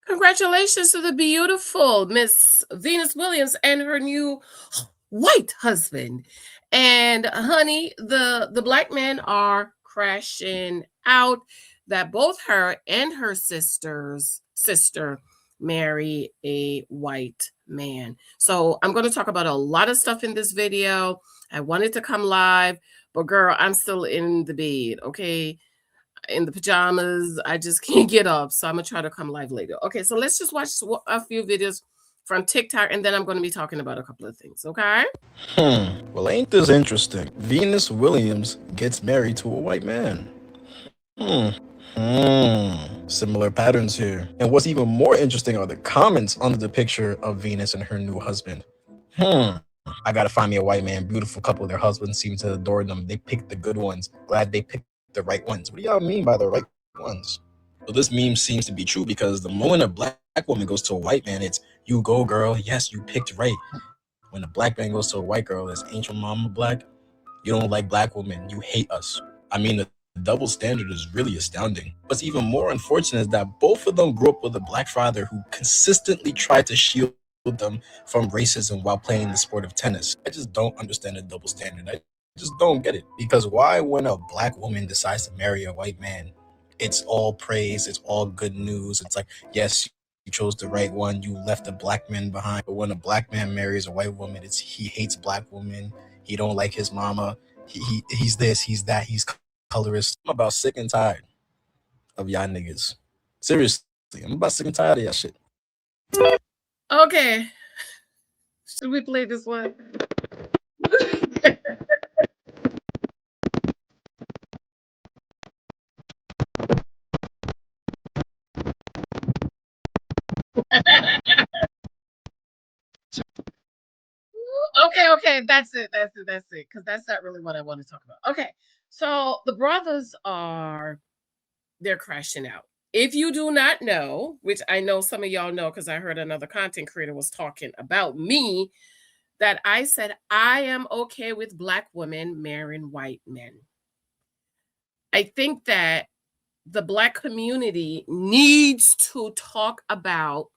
Congratulations to the beautiful Miss Venus Williams and her new white husband. And honey, the black men are crashing out that both her and her sister marry a white man. So I'm going to talk about a lot of stuff in this video. I wanted to come live, but girl, I'm still in the bed, okay? In the pajamas. I just can't get up. So I'm gonna try to come live later. Okay, so let's just watch a few videos from TikTok, and then I'm going to be talking about a couple of things. Okay. Well, ain't this interesting? Venus Williams gets married to a white man. Hmm. Similar patterns here. And what's even more interesting are the comments under the picture of Venus and her new husband. I gotta find me a white man, beautiful couple. Their husbands seem to adore them. They picked the good ones. Glad they picked the right ones. What do y'all mean by the right ones? Well, this meme seems to be true because the moment a black woman goes to a white man, it's you go, girl. Yes, you picked right. When a black man goes to a white girl, it's ain't your mama black? You don't like black women. You hate us. I mean, the double standard is really astounding. What's even more unfortunate is that both of them grew up with a black father who consistently tried to shield them from racism while playing the sport of tennis. I just don't understand the double standard. I just don't get it. Because why, when a black woman decides to marry a white man, it's all praise, it's all good news. It's like, yes, you chose the right one, you left a black man behind. But when a black man marries a white woman, it's he hates black women, he don't like his mama, he's this, he's that, he's colorist. I'm about sick and tired of y'all niggas. Seriously, I'm about sick and tired of y'all shit. Okay. Should we play this one? Okay, that's it. Because that's not really what I want to talk about. Okay, so the brothers they're crashing out. If you do not know, which I know some of y'all know because I heard another content creator was talking about me, that I said I am okay with black women marrying white men. I think that the black community needs to talk about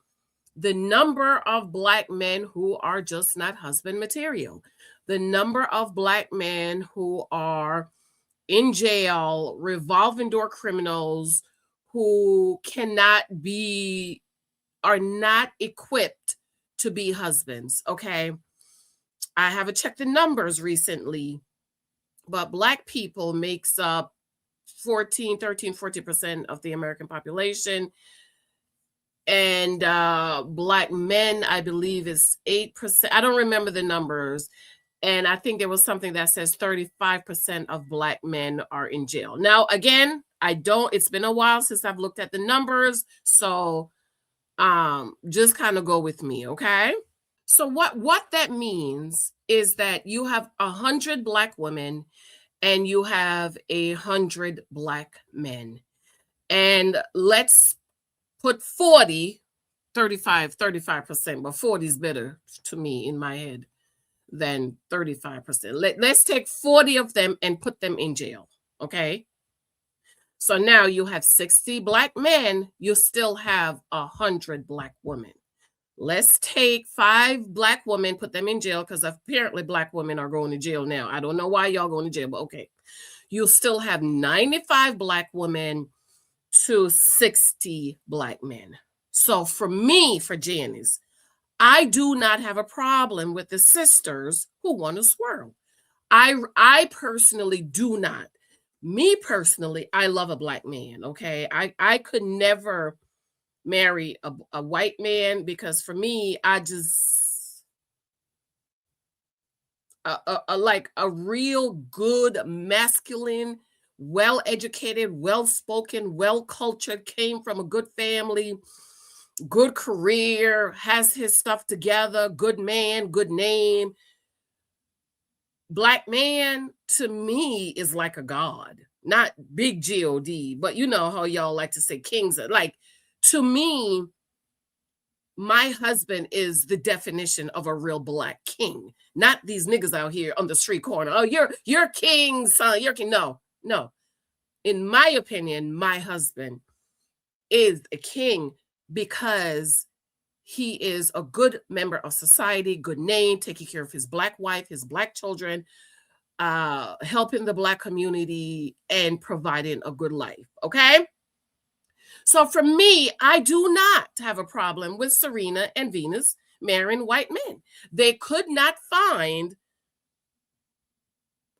the number of black men who are just not husband material, the number of black men who are in jail, revolving door criminals who are not equipped to be husbands. Okay. I haven't checked the numbers recently, but black people makes up 14% of the American population. And black men, I believe, is 8%. I don't remember the numbers. And I think there was something that says 35% of black men are in jail. Now, again, it's been a while since I've looked at the numbers. So just kind of go with me, okay? So what that means is that you have 100 black women and you have 100 black men. And let's put 35%, but 40 is better to me in my head than 35%. Let's take 40 of them and put them in jail, okay? So now you have 60 black men, you still have 100 black women. Let's take 5 black women, put them in jail, because apparently black women are going to jail now. I don't know why y'all going to jail, but okay. You'll still have 95 black women to 60 black men. So for me, for Janice, I do not have a problem with the sisters who want to swirl. I personally do not. Me personally, I love a black man. Okay. I could never marry a white man because for me, I just like a real good masculine, well educated, well spoken, well cultured, came from a good family, good career, has his stuff together, good man, good name. Black man to me is like a god, not big God, but you know how y'all like to say kings are like. To me, my husband is the definition of a real black king, not these niggas out here on the street corner. Oh, you're king, son. You're king. No. In my opinion, my husband is a king because he is a good member of society, good name, taking care of his Black wife, his Black children, helping the Black community, and providing a good life. Okay. So for me, I do not have a problem with Serena and Venus marrying white men. They could not find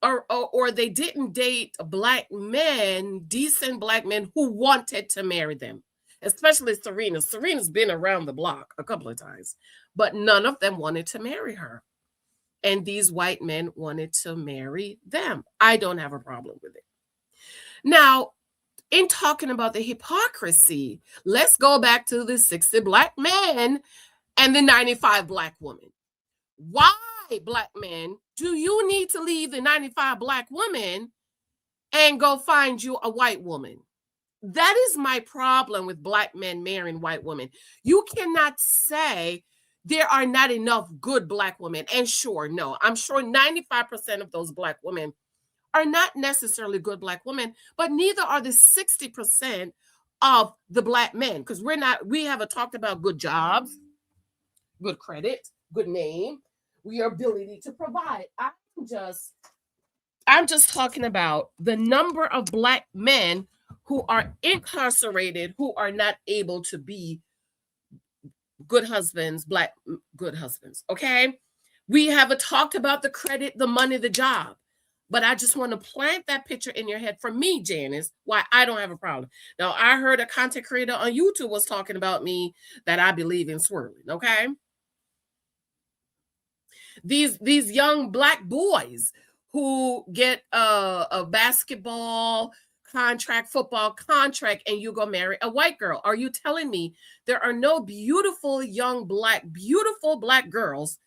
or they didn't date Black men, decent Black men who wanted to marry them, especially Serena. Serena's been around the block a couple of times, but none of them wanted to marry her. And these white men wanted to marry them. I don't have a problem with it. Now, in talking about the hypocrisy, let's go back to the 60 Black men and the 95 Black women. Why, Black men, do you need to leave the 95 Black women and go find you a white woman? That is my problem with Black men marrying white women. You cannot say there are not enough good Black women. And sure, no, I'm sure 95% of those Black women are not necessarily good Black women, but neither are the 60% of the Black men, because we haven't talked about good jobs, good credit, good name, your ability to provide. I'm just talking about the number of Black men who are incarcerated, who are not able to be good husbands, Black good husbands. Okay. We haven't talked about the credit, the money, the job. But I just want to plant that picture in your head for me, Janice, why I don't have a problem. Now, I heard a content creator on YouTube was talking about me that I believe in swirling, okay? These young Black boys who get a basketball contract, football contract, and you go marry a white girl. Are you telling me there are no beautiful young beautiful Black girls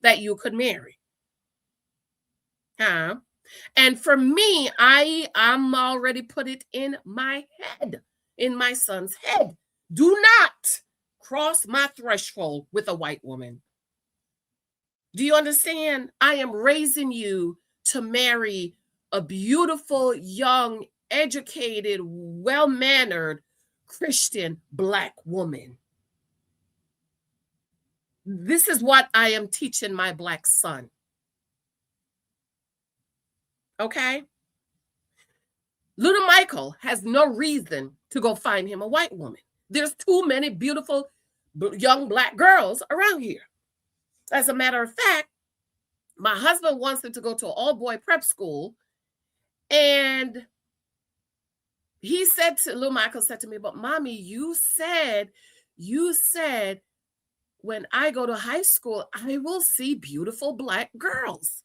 that you could marry? Huh? And for me, I'm already put it in my head, in my son's head. Do not cross my threshold with a white woman. Do you understand? I am raising you to marry a beautiful, young, educated, well-mannered Christian Black woman. This is what I am teaching my Black son. Okay? Little Michael has no reason to go find him a white woman. There's too many beautiful young Black girls around here. As a matter of fact, my husband wants him to go to an all-boy prep school, and little Michael said to me, but mommy, you said when I go to high school, I will see beautiful Black girls.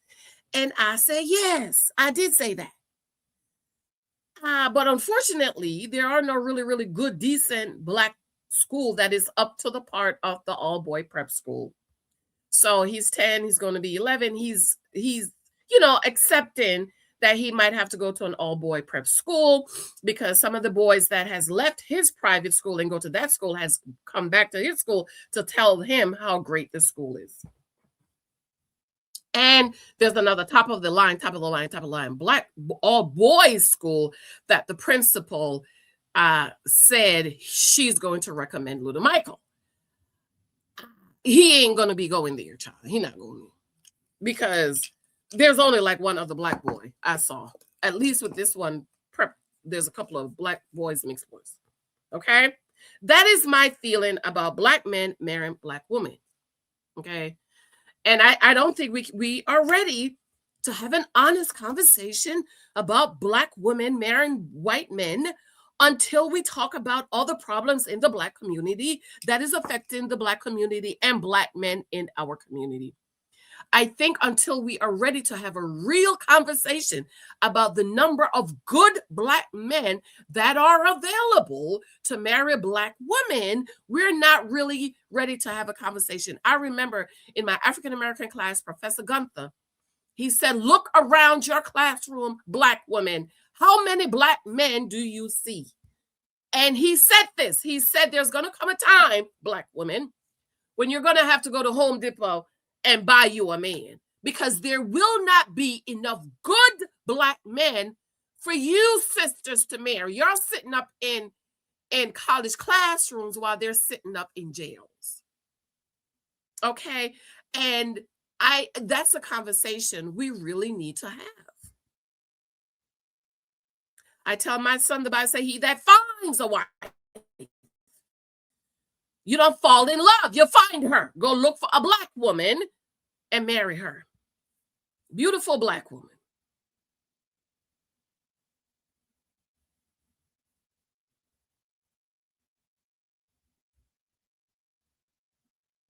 And I said, yes, I did say that. But unfortunately, there are no really, really good, decent Black school that is up to the part of the all-boy prep school. So he's 10, he's going to be 11. He's accepting that he might have to go to an all-boy prep school because some of the boys that has left his private school and go to that school has come back to his school to tell him how great the school is. And there's another top of the line, Black all boys school that the principal said she's going to recommend little Michael. He ain't going to be going there, child. He not going, because there's only like one other Black boy I saw. At least with this one prep, there's a couple of Black boys, mixed boys. Okay? That is my feeling about Black men marrying Black women. Okay? And I don't think we are ready to have an honest conversation about Black women marrying white men until we talk about all the problems in the Black community that is affecting the Black community and Black men in our community. I think until we are ready to have a real conversation about the number of good Black men that are available to marry Black women, we're not really ready to have a conversation. I remember in my African American class, Professor Gunther, he said, look around your classroom, Black women. How many Black men do you see? And he said this. He said, there's going to come a time, Black women, when you're going to have to go to Home Depot and buy you a man, because there will not be enough good Black men for you sisters to marry. You're sitting up in in college classrooms while they're sitting up in jails. Okay. And that's a conversation we really need to have. I tell my son, the Bible say, he that finds a wife. You don't fall in love. You find her. Go look for a black woman and marry her. Beautiful black woman.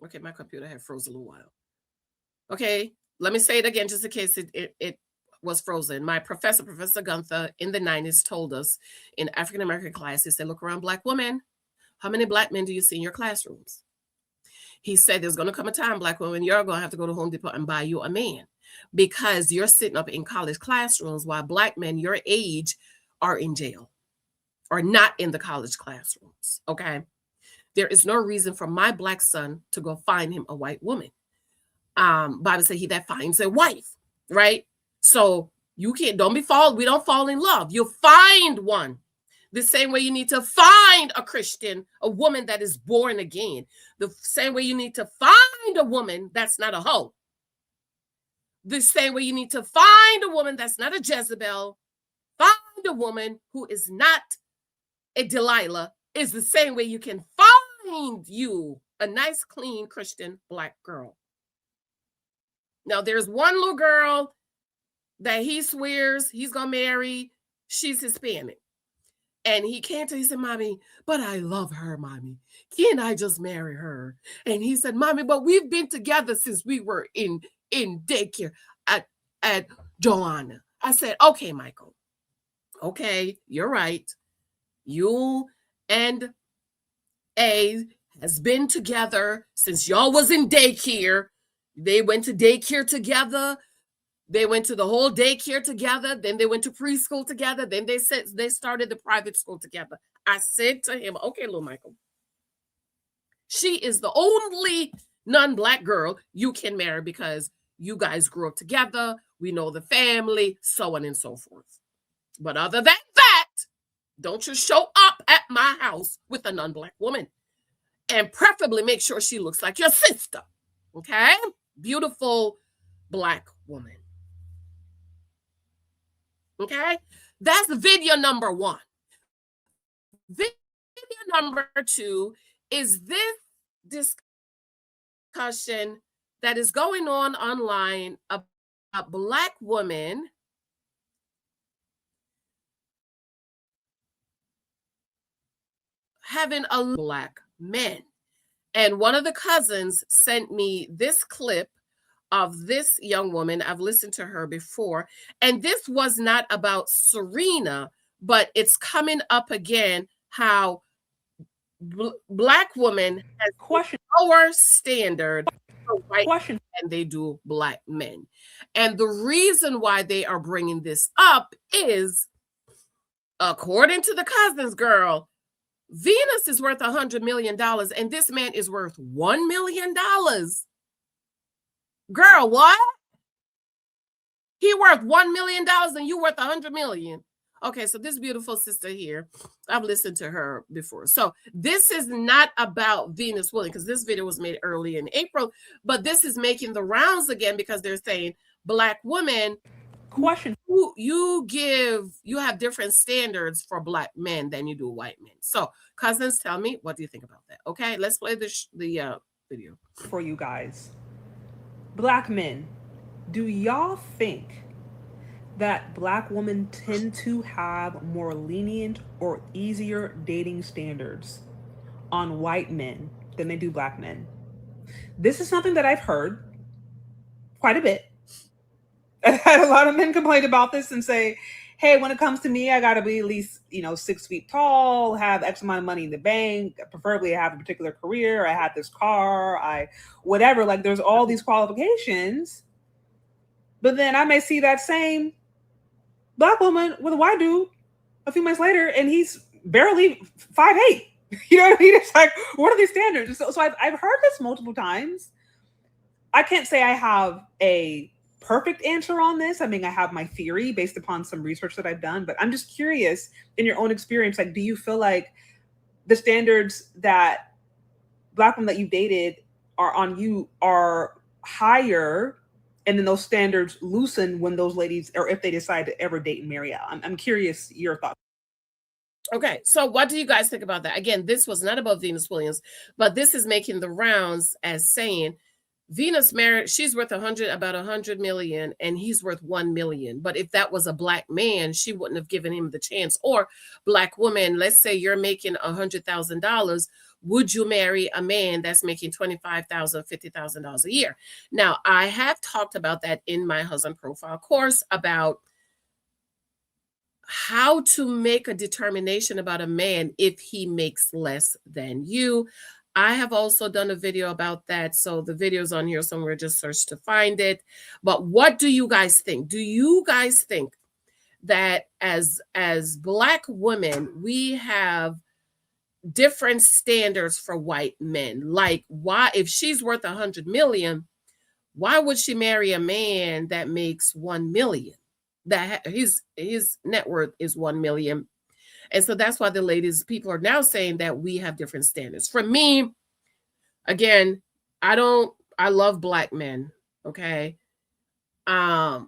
Okay, my computer had frozen a little while. Okay, let me say it again just in case it was frozen. My professor, Professor Gunther, in the 90s told us in African-American class, he said, look around black women. How many black men do you see in your classrooms? He said, there's going to come a time, black women, you're going to have to go to Home Depot and buy you a man because you're sitting up in college classrooms while black men your age are in jail or not in the college classrooms, okay? There is no reason for my black son to go find him a white woman. Bible says he that finds a wife, right? So you can't, we don't fall in love. You find one. The same way you need to find a Christian, a woman that is born again. The same way you need to find a woman that's not a hoe. The same way you need to find a woman that's not a Jezebel. Find a woman who is not a Delilah is the same way you can find you a nice, clean Christian black girl. Now, there's one little girl that he swears he's going to marry. She's Hispanic. And he can't tell, he said, Mommy, but I love her, Mommy. Can't I just marry her? And he said, Mommy, but we've been together since we were in daycare at Joanna. I said, okay, Michael. Okay, you're right. You and A has been together since y'all was in daycare. They went to daycare together. They went to the whole daycare together. Then they went to preschool together. Then they started the private school together. I said to him, okay, little Michael, she is the only non-black girl you can marry because you guys grew up together. We know the family, so on and so forth. But other than that, don't you show up at my house with a non-black woman. And preferably make sure she looks like your sister. Okay? Beautiful black woman. Okay? That's video number 1. Video number 2 is this discussion that is going on online about black women having a black men. And one of the cousins sent me this clip of this young woman. I've listened to her before. And this was not about Serena, but it's coming up again how black women has lower standard for white men than they do black men. And the reason why they are bringing this up is, according to the cousins, girl, Venus is worth $100 million and this man is worth $1 million. Girl, what? He worth $1 million and you worth $100 million. Okay, so this beautiful sister here, I've listened to her before. So this is not about Venus Williams because this video was made early in April, but this is making the rounds again because they're saying black women, you have different standards for black men than you do white men. So cousins, tell me, what do you think about that? Okay, let's play the video for you guys. Black men, do y'all think that black women tend to have more lenient or easier dating standards on white men than they do black men? This is something that I've heard quite a bit. I've had a lot of men complain about this and say, hey, when it comes to me, I got to be at least, 6 feet tall, have X amount of money in the bank, preferably have a particular career, I had this car, whatever, like there's all these qualifications. But then I may see that same black woman with a white dude a few months later, and he's barely 5'8". You know what I mean? It's like, what are these standards? So I've heard this multiple times. I can't say I have a perfect answer on this. I mean, I have my theory based upon some research that I've done, but I'm just curious in your own experience, like, do you feel like the standards that black women that you dated are on you are higher, and then those standards loosen when those ladies, or if they decide to ever date and marry out. I'm curious your thoughts. Okay, so what do you guys think about that? Again, this was not about Venus Williams, but this is making the rounds as saying Venus married, she's worth about 100 million, and he's worth 1 million. But if that was a black man, she wouldn't have given him the chance. Or black woman, let's say you're making $100,000. Would you marry a man that's making $25,000, $50,000 a year? Now, I have talked about that in my husband profile course about how to make a determination about a man if he makes less than you. I have also done a video about that. So the video's on here somewhere, just search to find it. But what do you guys think? Do you guys think that as black women, we have different standards for white men? Like, why, if she's worth 100 million, why would she marry a man that makes 1 million? That his net worth is 1 million. And so that's why the ladies, people are now saying that we have different standards. For me, again, I love black men. Okay. I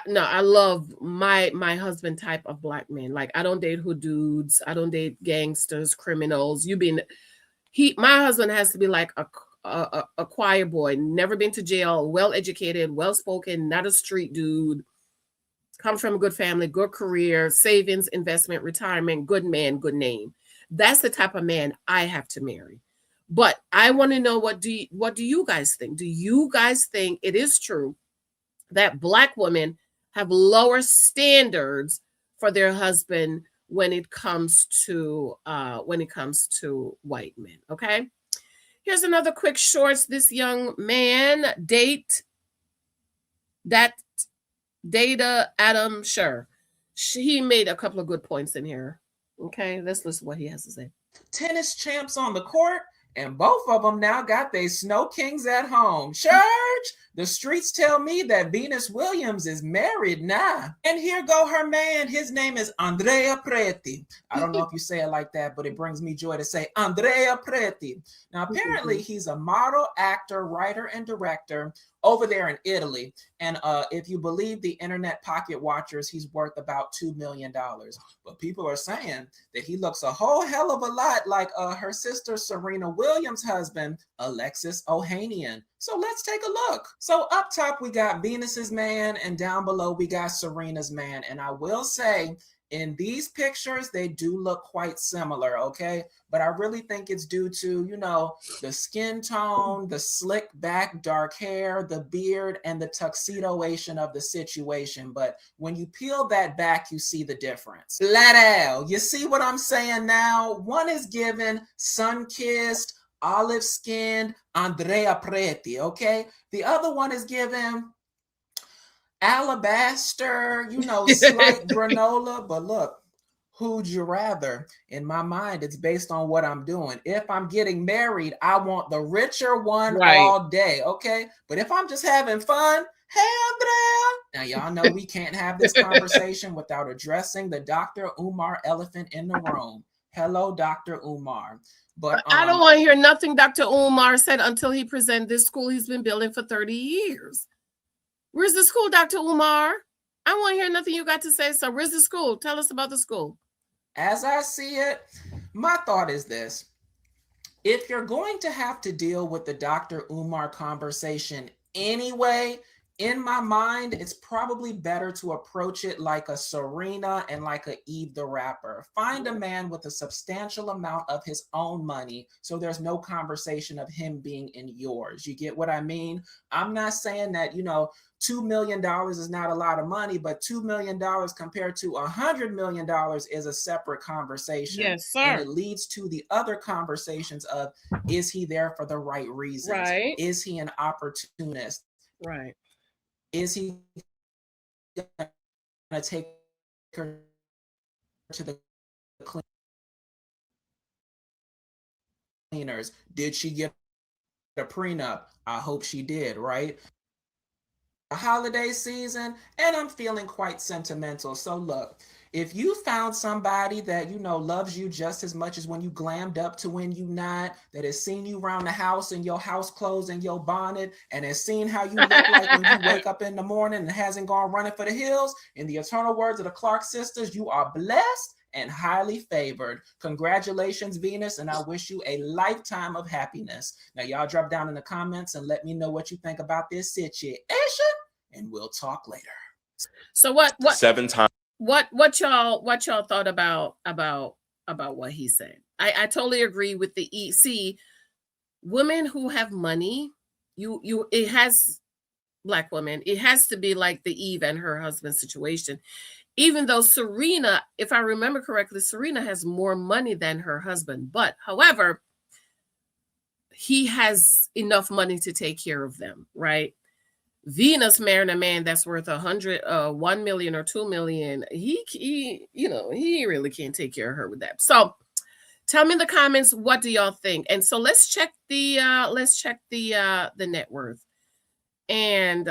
love my husband type of black men. Like, I don't date hood dudes. I don't date gangsters, criminals. My husband has to be like a choir boy, never been to jail, well educated, well spoken, not a street dude. Come from a good family, good career, savings, investment, retirement, good man, good name. That's the type of man I have to marry. But I want to know, what do you guys think? Do you guys think it is true that black women have lower standards for their husband when it comes to white men? Okay. Here's another quick shorts. This young man Data Adam Sure. He made a couple of good points in here. Okay, let's listen to what he has to say. Tennis champs on the court, and both of them now got their snow kings at home. Church, the streets tell me that Venus Williams is married now. And here go her man. His name is Andrea Preti. I don't know if you say it like that, but it brings me joy to say Andrea Preti. Now, apparently, he's a model, actor, writer, and director over there in Italy. And if you believe the internet pocket watchers, he's worth about $2 million. But people are saying that he looks a whole hell of a lot like her sister Serena Williams' husband, Alexis Ohanian. So let's take a look. So up top, we got Venus's man, and down below, we got Serena's man. And I will say, in these pictures, they do look quite similar, okay? But I really think it's due to, the skin tone, the slick back, dark hair, the beard, and the tuxedoation of the situation. But when you peel that back, you see the difference. Ladell, you see what I'm saying now? One is given sun-kissed, olive-skinned Andrea Preti, okay? The other one is given alabaster, slight granola. But look, who'd you rather? In my mind, it's based on what I'm doing. If I'm getting married, I want the richer one all day, okay? But if I'm just having fun, hey, Andrea. Now, y'all know we can't have this conversation without addressing the Dr. Umar elephant in the room. Hello, Dr. Umar. But I don't want to hear nothing Dr. Umar said until he presented this school he's been building for 30 years. Where's the school, Dr. Umar? I want to hear nothing you got to say. So where's the school? Tell us about the school. As I see it, my thought is this. If you're going to have to deal with the Dr. Umar conversation anyway, in my mind, it's probably better to approach it like a Serena and like a Eve the Rapper. Find a man with a substantial amount of his own money, so there's no conversation of him being in yours. You get what I mean? I'm not saying that, $2 million is not a lot of money, but $2 million compared to $100 million is a separate conversation. Yes, sir. And it leads to the other conversations of, is he there for the right reasons? Right. Is he an opportunist? Right. Is he going to take her to the cleaners? Did she get a prenup? I hope she did, right? The holiday season, and I'm feeling quite sentimental. So look, if you found somebody that you know loves you just as much as when you glammed up to when you not, that has seen you around the house in your house clothes and your bonnet, and has seen how you look like when you wake up in the morning and hasn't gone running for the hills, in the eternal words of the Clark sisters, you are blessed and highly favored. Congratulations, Venus, and I wish you a lifetime of happiness. Now, y'all drop down in the comments and let me know what you think about this situation, and we'll talk later. So what 7 times. What y'all thought about what he said? I totally agree with the see, women who have money, it has Black women, it has to be like the Eve and her husband situation. Even though Serena, if I remember correctly, Serena has more money than her husband, but however, he has enough money to take care of them, right? Venus marrying a man that's worth 1 million or 2 million. He really can't take care of her with that. So tell me in the comments, what do y'all think? And so let's check the net worth, and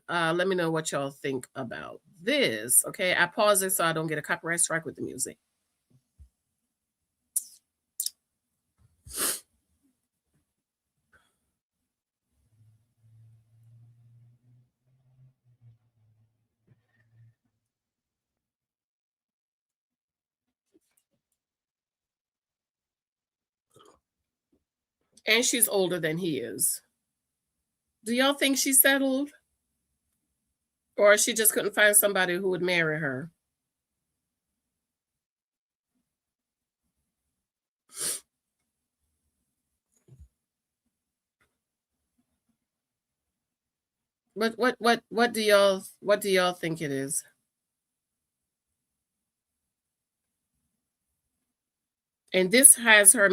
let me know what y'all think about this. Okay, I pause it so I don't get a copyright strike with the music. And she's older than he is. Do y'all think she's settled? Or she just couldn't find somebody who would marry her? What do y'all think it is? And this has her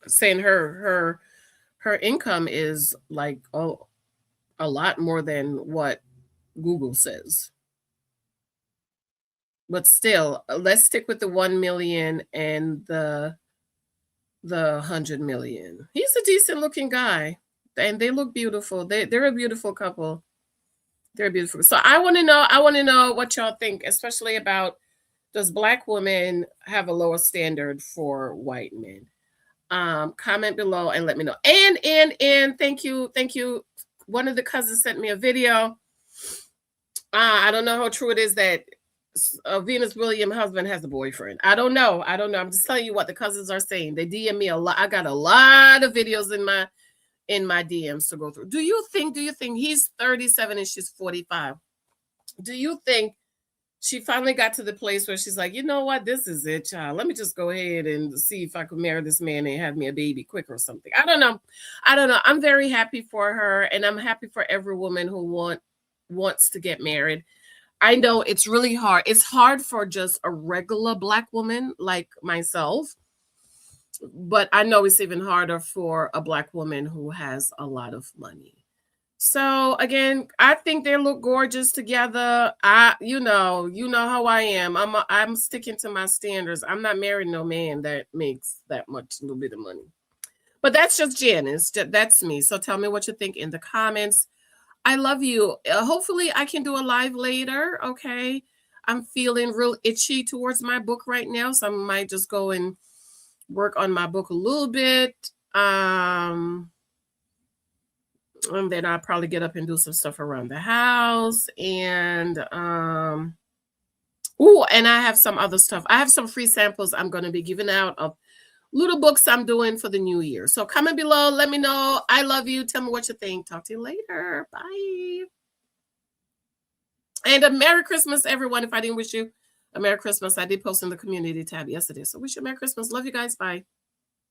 saying her income is like a lot more than what Google says. But still, let's stick with the 1 million and the 100 million. He's a decent looking guy, and they look beautiful. They're a beautiful couple. They're beautiful. So I want to know what y'all think, especially about, does Black women have a lower standard for white men? Comment below and let me know. And thank you. One of the cousins sent me a video. I don't know how true it is that Venus Williams' husband has a boyfriend. I don't know. I'm just telling you what the cousins are saying. They DM me a lot. I got a lot of videos in my DMs to go through. Do you think he's 37 and she's 45? Do you think she finally got to the place where she's like, you know what, this is it, child. Let me just go ahead and see if I could marry this man and have me a baby quick or something. I don't know. I'm very happy for her, and I'm happy for every woman who wants to get married. I know it's really hard. It's hard for just a regular Black woman like myself, but I know it's even harder for a Black woman who has a lot of money. So again, I think they look gorgeous together. You know how I am. I'm sticking to my standards. I'm not marrying no man that makes that much little bit of money. But that's just Janice. That's me. So tell me what you think in the comments. I love you. Hopefully I can do a live later. Okay. I'm feeling real itchy towards my book right now, so I might just go and work on my book a little bit. And then I'll probably get up and do some stuff around the house. And and I have some other stuff. I have some free samples I'm going to be giving out of little books I'm doing for the new year. So comment below, let me know. I love you. Tell me what you think. Talk to you later. Bye. And a Merry Christmas, everyone. If I didn't wish you a Merry Christmas, I did post in the community tab yesterday. So wish you a Merry Christmas. Love you guys. Bye.